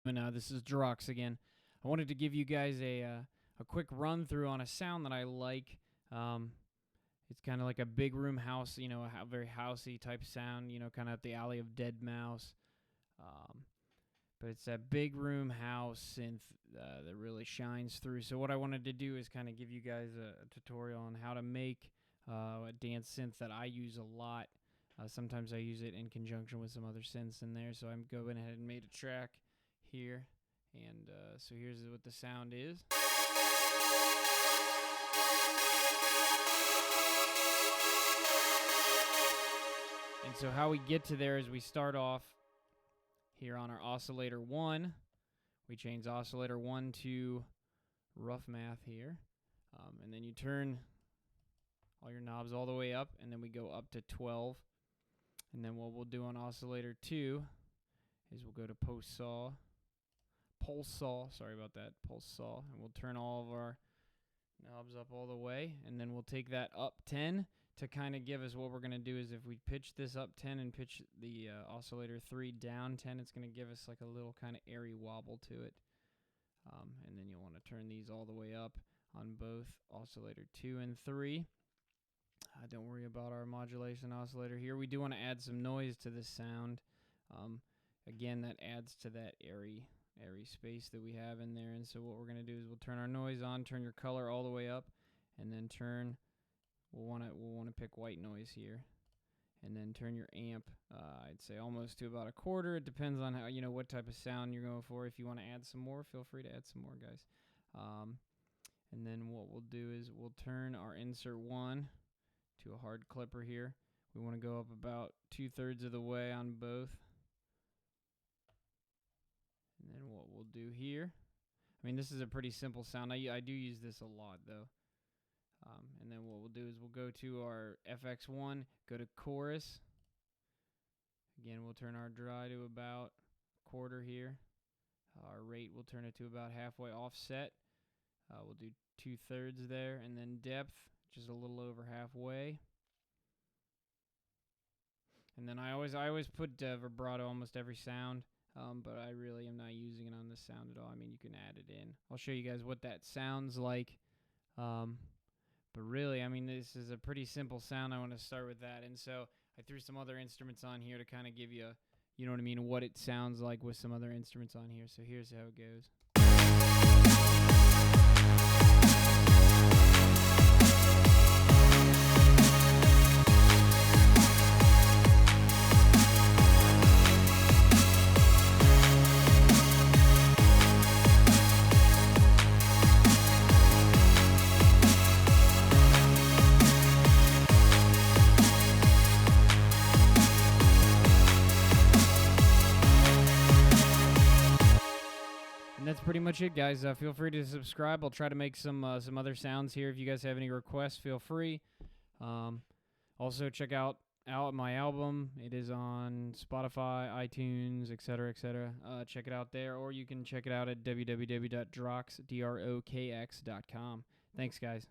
And this is Drokx again. I wanted to give you guys a quick run through on a sound that I like. It's kind of like a big room house, you know, a very housey type sound, you know, kind of up the alley of Deadmau5. But it's that big room house synth that really shines through. So what I wanted to do is kind of give you guys a tutorial on how to make a dance synth that I use a lot. Sometimes I use it in conjunction with some other synths in there. So I'm going ahead and made a track here. And so here's what the sound is. And so how we get to there is we start off here on our oscillator 1. We change oscillator 1 to rough math here. And then you turn all your knobs all the way up, and then we go up to 12. And then what we'll do on oscillator 2 is we'll go to pulse saw, and we'll turn all of our knobs up all the way, and then we'll take that up 10 to kind of give us what we're going to do is if we pitch this up 10 and pitch the oscillator 3 down 10, it's going to give us like a little kind of airy wobble to it. And then you'll want to turn these all the way up on both oscillator 2 and 3. Don't worry about our modulation oscillator here. We do want to add some noise to this sound. Again, that adds to that airy space that we have in there. And so what we're going to do is we'll turn our noise on, turn your color all the way up, and then turn. We'll want to pick white noise here, and then turn your amp. I'd say almost to about a quarter. It depends on how what type of sound you're going for. If you want to add some more, feel free to add some more, guys. And then what we'll do is we'll turn our insert 1 to a hard clipper here. We want to go up about 2/3 of the way on both. And then what we'll do here, I mean, this is a pretty simple sound. I do use this a lot, though. And then what we'll do is we'll go to our FX1, go to chorus. Again, we'll turn our dry to about a quarter here. Our rate, we'll turn it to about halfway offset. We'll do 2/3 there, and then depth, just a little over halfway. And then I always put vibrato almost every sound. But I really am not using it on this sound at all. I mean, you can add it in. I'll show you guys what that sounds like. But really, I mean, this is a pretty simple sound. I want to start with that. And so I threw some other instruments on here to kind of give you, you know what I mean, what it sounds like with some other instruments on here. So here's how it goes. That's pretty much it, guys. Feel free to subscribe. I'll try to make some other sounds here. If you guys have any requests, feel free. Also, check out my album. It is on Spotify, iTunes, etc., etc. Check it out there, or you can check it out at www.drokx.com. Thanks, guys.